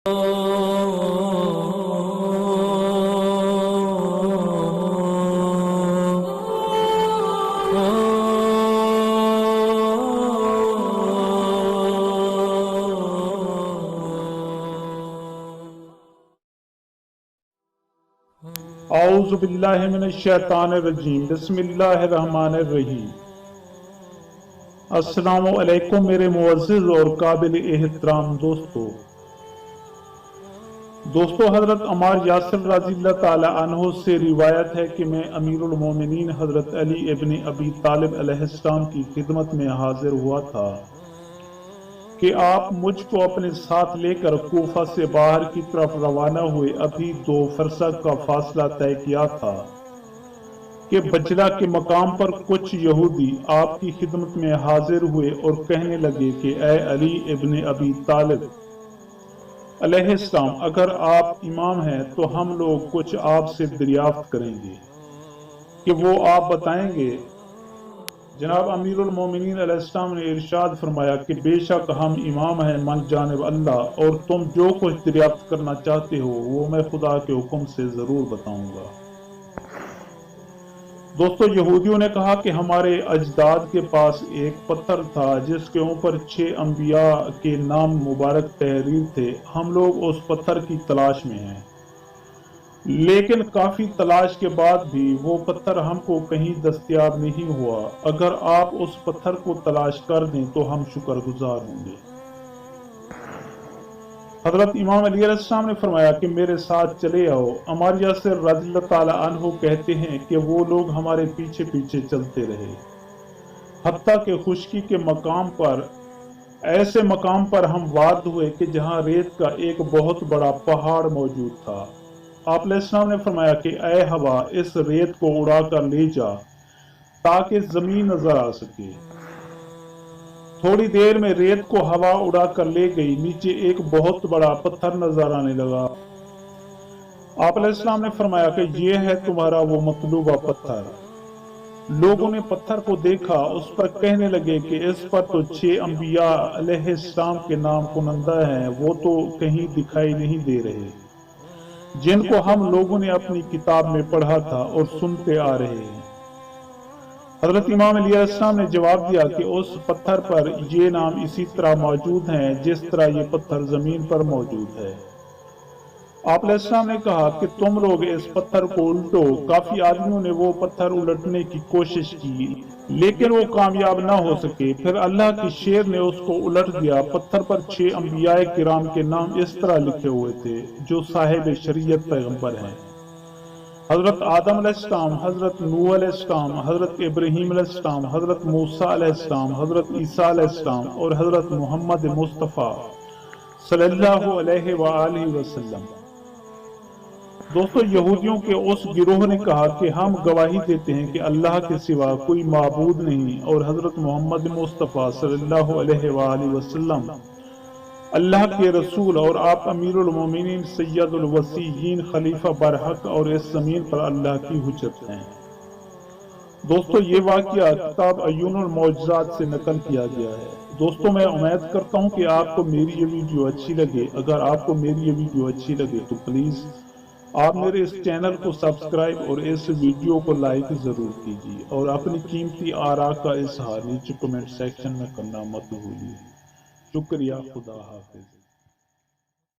اعوذ باللہ من الشیطان الرجیم بسم اللہ الرحمن الرحیم۔ السلام علیکم میرے معزز اور قابل احترام دوستو حضرت عمار یاسر رضی اللہ تعالی عنہ سے روایت ہے کہ میں امیر المومنین حضرت علی ابن ابی طالب علیہ السلام کی خدمت میں حاضر ہوا تھا کہ آپ مجھ کو اپنے ساتھ لے کر کوفہ سے باہر کی طرف روانہ ہوئے۔ ابھی 2 فرسخ کا فاصلہ طے کیا تھا کہ بجلہ کے مقام پر کچھ یہودی آپ کی خدمت میں حاضر ہوئے اور کہنے لگے کہ اے علی ابن ابی طالب علیہ السلام، اگر آپ امام ہیں تو ہم لوگ کچھ آپ سے دریافت کریں گے کہ وہ آپ بتائیں گے۔ جناب امیر المومنین علیہ السلام نے ارشاد فرمایا کہ بے شک ہم امام ہیں من جانب اللہ، اور تم جو کچھ دریافت کرنا چاہتے ہو وہ میں خدا کے حکم سے ضرور بتاؤں گا۔ دوستو یہودیوں نے کہا کہ ہمارے اجداد کے پاس ایک پتھر تھا جس کے اوپر 6 انبیاء کے نام مبارک تحریر تھے، ہم لوگ اس پتھر کی تلاش میں ہیں، لیکن کافی تلاش کے بعد بھی وہ پتھر ہم کو کہیں دستیاب نہیں ہوا۔ اگر آپ اس پتھر کو تلاش کر دیں تو ہم شکر گزار ہوں گے۔ حضرت امام علی علیہ السلام نے فرمایا کہ میرے ساتھ چلے آؤ۔ عمار یاسر رضی اللہ تعالی عنہ کہتے ہیں کہ وہ لوگ ہمارے پیچھے پیچھے چلتے رہے، حتیٰ کہ خشکی کے مقام پر، ایسے مقام پر ہم وارد ہوئے کہ جہاں ریت کا ایک بہت بڑا پہاڑ موجود تھا۔ آپ علیہ السلام نے فرمایا کہ اے ہوا، اس ریت کو اڑا کر لے جا تاکہ زمین نظر آ سکے۔ تھوڑی دیر میں ریت کو ہوا اڑا کر لے گئی، نیچے ایک بہت بڑا پتھر نظر آنے لگا۔ آپ علیہ السلام نے فرمایا کہ یہ ہے تمہارا وہ مطلوبہ پتھر۔ لوگوں نے پتھر کو دیکھا، اس پر کہنے لگے کہ اس پر تو 6 انبیاء علیہ السلام کے نام کنندہ ہیں، وہ تو کہیں دکھائی نہیں دے رہے، جن کو ہم لوگوں نے اپنی کتاب میں پڑھا تھا اور سنتے آ رہے ہیں۔ حضرت امام علی علیہ السلام نے جواب دیا کہ اس پتھر پر یہ نام اسی طرح موجود ہیں جس طرح یہ پتھر زمین پر موجود ہے۔ آپ علیہ السلام نے کہا کہ تم لوگ اس پتھر کو الٹو۔ کافی آدمیوں نے وہ پتھر الٹنے کی کوشش کی لیکن وہ کامیاب نہ ہو سکے۔ پھر اللہ کی شیر نے اس کو الٹ دیا۔ پتھر پر 6 انبیاء کرام کے نام اس طرح لکھے ہوئے تھے جو صاحب شریعت پیغمبر ہیں: حضرت آدم علیہ السلام، حضرت نوح علیہ السلام، حضرت ابراہیم علیہ السلام، حضرت موسیٰ علیہ السلام، حضرت عیسیٰ علیہ السلام اور حضرت محمد مصطفیٰ صلی اللہ علیہ وآلہ وسلم۔ دوستو یہودیوں کے اس گروہ نے کہا کہ ہم گواہی دیتے ہیں کہ اللہ کے سوا کوئی معبود نہیں، اور حضرت محمد مصطفیٰ صلی اللہ علیہ وآلہ وسلم اللہ کے رسول اور آپ امیر المومنین سید الوصیین خلیفہ برحق اور اس زمین پر اللہ کی حجت ہیں۔ دوستو یہ واقعہ کتاب عیون المعجزات سے نقل کیا گیا ہے۔ دوستو میں امید کرتا ہوں کہ آپ کو میری یہ ویڈیو اچھی لگے۔ اگر آپ کو میری یہ ویڈیو اچھی لگے تو پلیز آپ میرے اس چینل کو سبسکرائب اور اس ویڈیو کو لائک ضرور کیجیے، اور اپنی قیمتی آراء کا اظہار نیچے کمنٹ سیکشن میں کرنا مت بھولیے۔ شکریہ، خدا حافظ۔